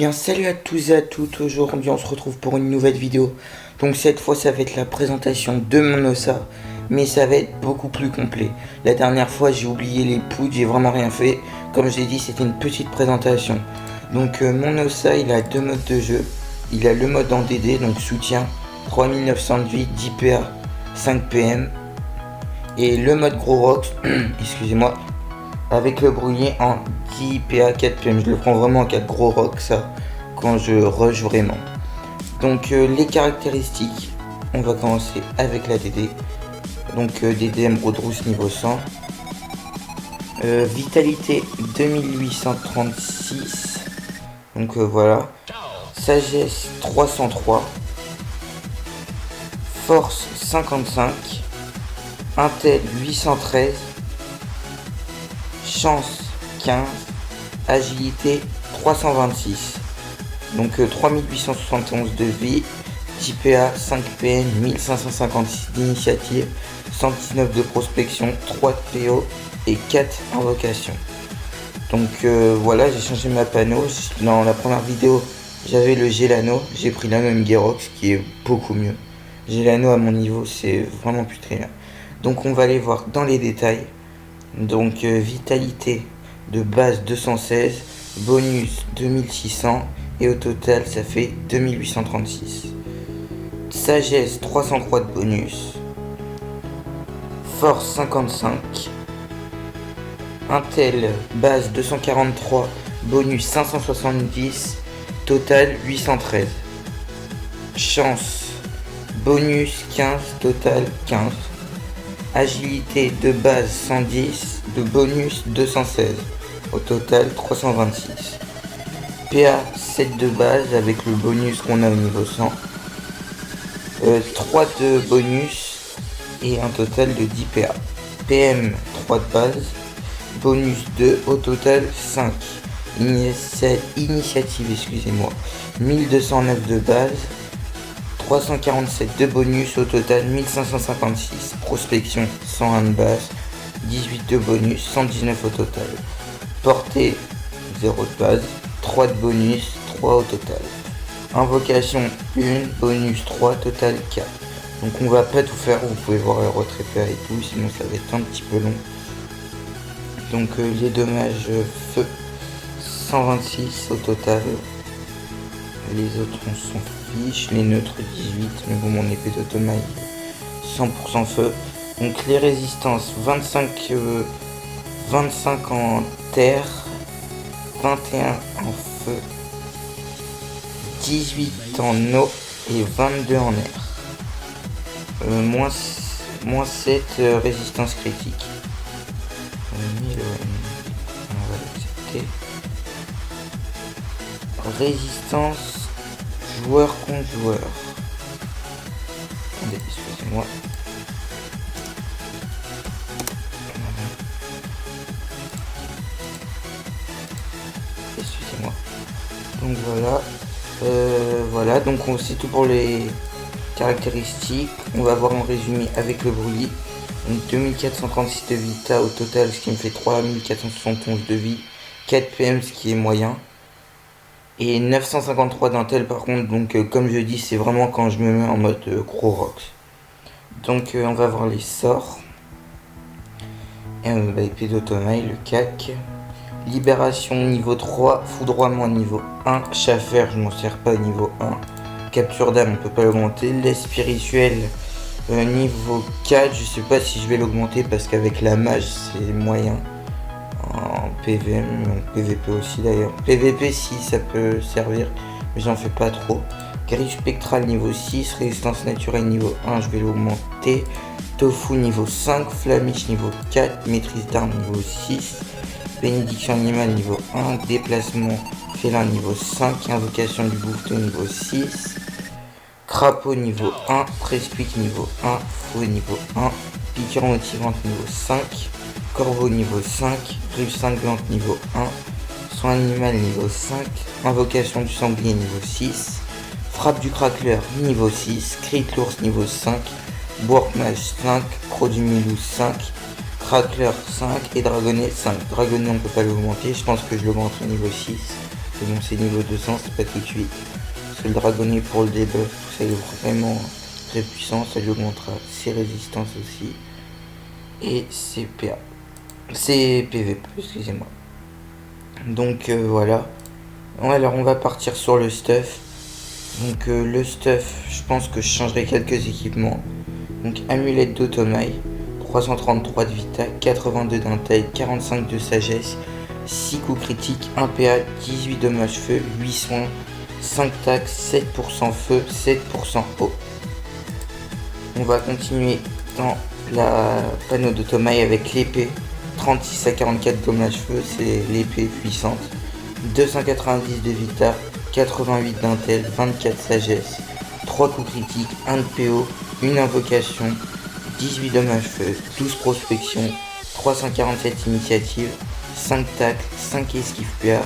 bien salut à tous et à toutes, aujourd'hui on se retrouve pour une nouvelle vidéo. Donc cette fois ça va être la présentation de mon ossa, mais ça va être beaucoup plus complet. La dernière fois j'ai oublié les poutres, j'ai vraiment rien fait. Comme je l'ai dit, c'était une petite présentation. Donc mon ossa il a deux modes de jeu. Il a le mode en DD, donc soutien 3900 de vie, 10 PA, 5 PM. Et le mode gros rock, excusez-moi, avec le brûlier en 10 PA 4 PM. Je le prends vraiment en 4 gros rock ça quand je rush vraiment. Donc les caractéristiques, on va commencer avec la DD. Donc DD Emerald Rousse niveau 100. Vitalité 2836. Donc voilà. Sagesse 303. Force 55. Intel 813. Chance 15, agilité 326, donc 3871 de vie, 10 PA, 5 PM, 1556 d'initiative, 119 de prospection, 3 de PO et 4 invocations. Donc voilà, j'ai changé ma panneau. Dans la première vidéo j'avais le Gelano, j'ai pris la même Gerox qui est beaucoup mieux. Gelano à mon niveau c'est vraiment plus très bien. Donc on va aller voir dans les détails. Donc vitalité de base 216, bonus 2600 et au total ça fait 2836. Sagesse 303 de bonus, force 55, Intel base 243, bonus 570, total 813. Chance bonus 15, total 15. Agilité de base 110, de bonus 216, au total 326. PA 7 de base avec le bonus qu'on a au niveau 100. 3 de bonus et un total de 10 PA. PM 3 de base, bonus 2, au total 5. Initiative, excusez-moi, 1209 de base. 347 de bonus, au total 1556. Prospection 101 de base, 18 de bonus, 119 au total. Portée 0 de base, 3 de bonus, 3 au total. Invocation 1, bonus 3, total 4. Donc on va pas tout faire, vous pouvez voir le retrait PA et tout, sinon ça va être un petit peu long. Donc les dommages feu 126 au total. Les autres on s'en fiche, les neutres 18, mais bon mon épée d'automaille 100% feu. Donc les résistances 25 en terre, 21 en feu, 18 en eau et 22 en air. Moins 7 résistance critique. On va l'accepter. Résistance joueur contre joueur. Attendez, excusez-moi. Excusez-moi. Donc voilà. Donc c'est tout pour les caractéristiques. On va voir en résumé avec le bruit. Donc 2436 de vita au total, ce qui me fait 3471 de vie. 4 PM, ce qui est moyen. Et 953 d'intel par contre, donc comme je dis, c'est vraiment quand je me mets en mode gros rock. Donc on va voir les sorts. Épée d'automaille, le CAC. Libération niveau 3, foudroiement niveau 1. Chaffer, je m'en sers pas niveau 1. Capture d'âme, on peut pas l'augmenter. L'aide spirituelle niveau 4, je sais pas si je vais l'augmenter parce qu'avec la mage c'est moyen. En PVM, en PVP aussi d'ailleurs. PVP si ça peut servir, mais j'en fais pas trop. Grille spectrale niveau 6, résistance naturelle niveau 1, je vais l'augmenter. Tofu niveau 5, flamiche niveau 4, maîtrise d'armes niveau 6, bénédiction animale niveau 1, déplacement félin niveau 5, invocation du bouffeton niveau 6, crapaud niveau 1, presqu'huit niveau 1, fouet niveau 1, piqûre motivante niveau 5, corbeau niveau 5, griffe cinglante niveau 1, soin animal niveau 5, invocation du sanglier niveau 6, frappe du crackler niveau 6, cri de l'ours niveau 5, bourg-mage 5, croc du milou 5, crackler 5 et dragonnet 5. Dragonnet on peut pas l'augmenter, je pense que je l'augmente au niveau 6. Mais bon, c'est niveau 200, c'est pas tout de suite. Parce que le dragonnier pour le debuff, tout ça il est vraiment très puissant. Ça lui augmentera ses résistances aussi. Et ses PA. Ses PVP, excusez-moi. Donc voilà. Alors on va partir sur le stuff. Donc le stuff, je pense que je changerai quelques équipements. Donc amulette d'Automail, 333 de Vita, 82 d'intel, 45 de sagesse, 6 coups critiques, 1 PA, 18 dommages feu, 8 soins, 5 tacs, 7% feu, 7% eau. On va continuer dans la panneau d'Automail avec l'épée, 36 à 44 dommages feu, c'est l'épée puissante, 290 de Vita, 88 d'intel, 24 sagesse, 3 coups critiques, 1 de PO, 1 invocation, 18 dommages feu, 12 prospection, 347 initiative, 5 tacles, 5 esquives PA,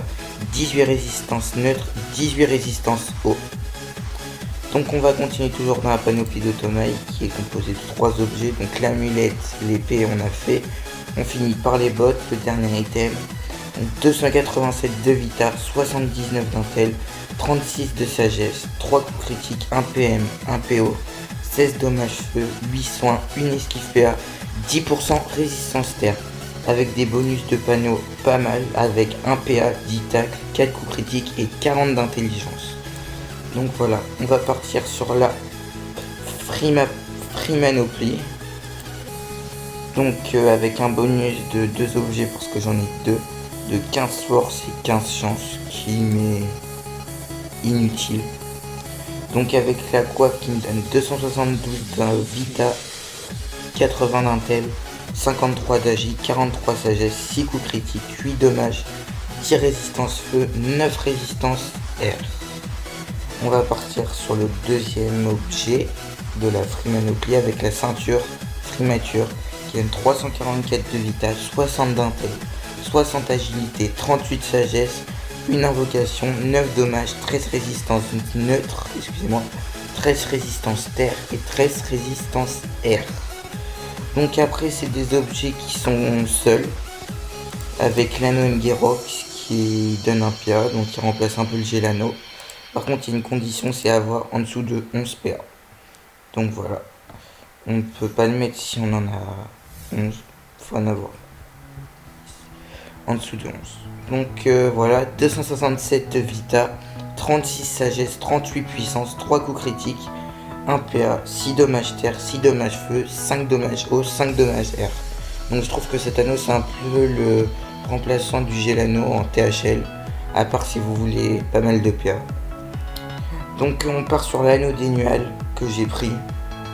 18 résistances neutres, 18 résistances eau. Donc on va continuer toujours dans la panoplie d'Automail qui est composée de 3 objets, donc l'amulette, l'épée on a fait, on finit par les bottes, le dernier item, donc 287 de Vita, 79 d'intel, 36 de sagesse, 3 coups critiques, 1 PM, 1 PO, 16 dommages feu, 8 soins, 1 esquive PA, 10% résistance terre, avec des bonus de panneau pas mal, avec 1 PA, 10 tacles, 4 coups critiques et 40 d'intelligence. Donc voilà, on va partir sur la Freemanoplie. Donc avec un bonus de 2 objets parce que j'en ai 2, de 15 force et 15 chance, qui m'est inutile. Donc avec la coiffe qui me donne 272 d'un Vita, 80 d'intel, 53 d'agi, 43 sagesse, 6 coups critiques, 8 dommages, 10 résistance feu, 9 résistance air. On va partir sur le deuxième objet de la Freemanoplie avec la ceinture Freemature qui donne 344 de Vita, 60 d'intel, 60 agilité, 38 sagesse, une invocation, 9 dommages, 13 résistance neutre, excusez-moi, 13 résistance terre et 13 résistance air. Donc après c'est des objets qui sont seuls, avec l'anneau Ngerox qui donne un PA, donc qui remplace un peu le Gélano. Par contre il y a une condition, c'est avoir en dessous de 11 PA. Donc voilà, on ne peut pas le mettre si on en a 11, il faut en avoir en dessous de 11. Donc voilà, 267 de Vita, 36 sagesse, 38 puissance, 3 coups critiques, 1 PA, 6 dommages terre, 6 dommages feu, 5 dommages eau, 5 dommages air. Donc je trouve que cet anneau c'est un peu le remplaçant du Gélano en THL, à part si vous voulez pas mal de PA. Donc on part sur l'anneau dénual que j'ai pris,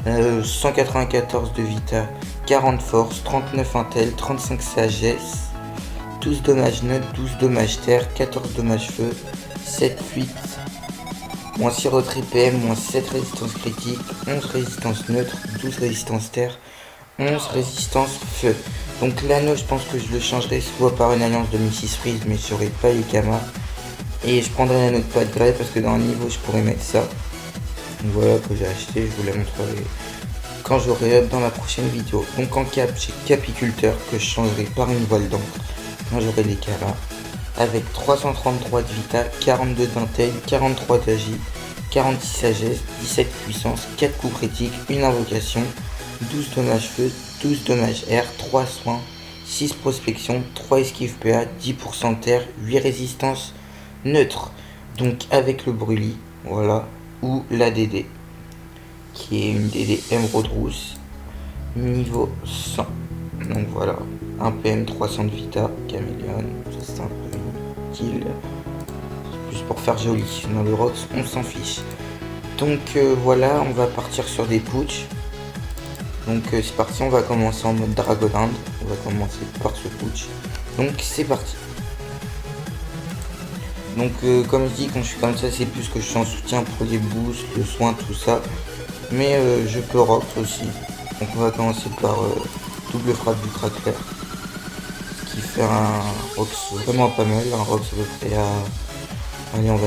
194 de Vita, 40 force, 39 intel, 35 sagesse, 12 dommages neutres, 12 dommages terre, 14 dommages feu, 7, 8, moins 6 retrait PM, moins 7 résistance critique, 11 résistance neutre, 12 résistance terre, 11 résistance feu. Donc l'anneau je pense que je le changerai soit par une alliance de Mrs Freeze, mais je n'aurai pas les Kama. Et je prendrai l'anneau de pas de grès parce que dans un niveau je pourrais mettre ça. Donc voilà que j'ai acheté, je vous la montrerai quand j'aurai up dans la prochaine vidéo. Donc en cap j'ai Capiculteur que je changerai par une voile d'encre quand j'aurai les Kama. Avec 333 de Vita, 42 d'intel, 43 d'agi, 46 sagesse, 17 puissance, 4 coups critiques, une invocation, 12 dommages feu, 12 dommages air, 3 soins, 6 prospection, 3 esquives PA, 10% terre, 8 résistance neutre. Donc avec le brûlis, voilà, ou la DD, qui est une DD émeraude rousse, niveau 100. Donc voilà, un PM 300 de Vita, Caméléon, ça c'est un peu inutile. C'est plus pour faire joli, dans le Rox on s'en fiche. Donc voilà, on va partir sur des putsch. Donc c'est parti, on va commencer en mode Dragonland. On va commencer par ce putsch. Donc c'est parti. Donc comme je dis, quand je suis comme ça, c'est plus que je suis en soutien pour les boosts, le soin, tout ça. Mais je peux rock aussi. Donc on va commencer par double frappe du cracker. Ce qui fait un rox vraiment pas mal. Un rox à peu près à... Allez, on va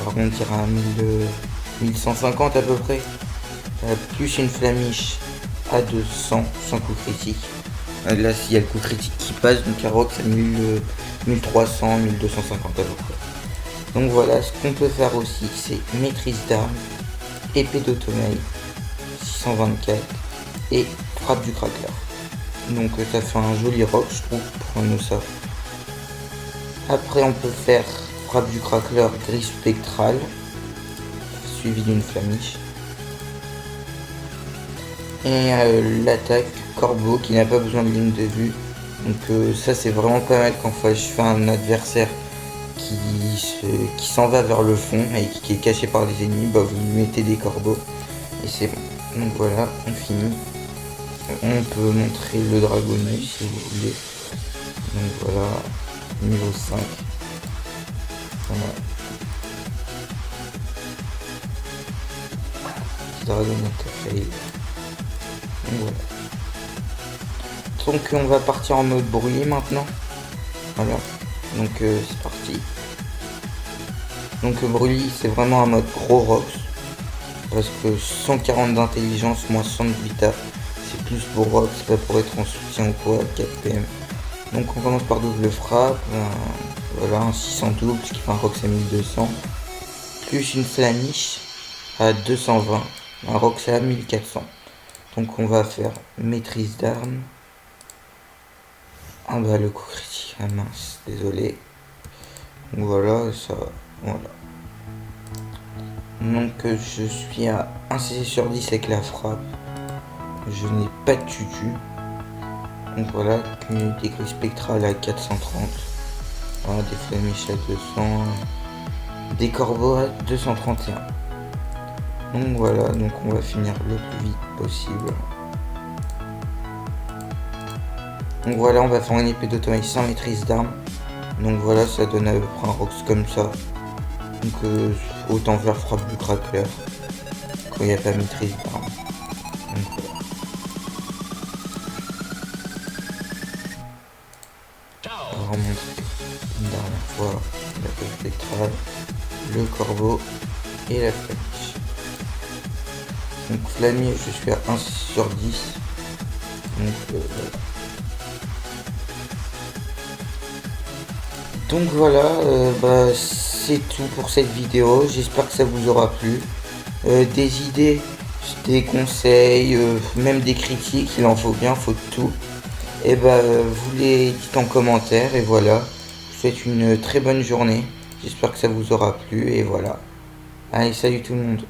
arrondir à 1150 à peu près. Plus une flamiche à 200 sans coup critique. Là s'il y a le coup critique qui passe, donc un rox à 1300, 1250 à peu près. Donc voilà, ce qu'on peut faire aussi, c'est maîtrise d'armes, épée d'automate, 624 et frappe du craqueur. Donc ça fait un joli rock, je trouve, pour un ossa. Après on peut faire frappe du craqueur, grille spectrale, suivi d'une flamiche. Et l'attaque corbeau qui n'a pas besoin de ligne de vue. Donc ça c'est vraiment pas mal quand je fais un adversaire qui s'en va vers le fond et qui est caché par les ennemis, bah vous lui mettez des corbeaux et c'est bon. Donc voilà, on finit. On peut montrer le dragonnet si vous voulez. Donc voilà, niveau 5. Voilà. Dragonnet café. Donc voilà. Donc on va partir en mode bruit maintenant. Voilà. Donc c'est parti. Donc Brûlis c'est vraiment un mode gros Rox. Parce que 140 d'intelligence moins 100 de vita. C'est plus pour Rox, pas pour être en soutien ou quoi, 4 PM. Donc on commence par double frappe. Voilà, un 600 double, ce qui fait un Rox à 1200. Plus une flamiche à 220. Un Rox à 1400. Donc on va faire maîtrise d'armes. Ah bah le coup critique, ah mince, désolé. Donc voilà, ça, voilà. Donc je suis à 1 CC sur 10 avec la frappe. Je n'ai pas de tutu. Donc voilà, une unité gris spectrale à 430. Voilà, des flamiches à 200. Des corbeaux à 231. Donc voilà, donc on va finir le plus vite possible. Donc voilà, on va faire une épée d'automate sans maîtrise d'armes. Donc voilà, ça donne à peu près un Rox comme ça. Donc autant faire frappe du craqueur quand il n'y a pas maîtrise d'armes. Donc voilà. On va remontrer une dernière fois la pose spectrale, le corbeau et la flamiche. Donc flamiche, je suis à 1 sur 10. Donc voilà. Donc voilà, c'est tout pour cette vidéo, j'espère que ça vous aura plu. Des idées, des conseils, même des critiques, il en faut bien, faut de tout. Et vous les dites en commentaire et voilà. Je vous souhaite une très bonne journée, j'espère que ça vous aura plu et voilà. Allez, salut tout le monde.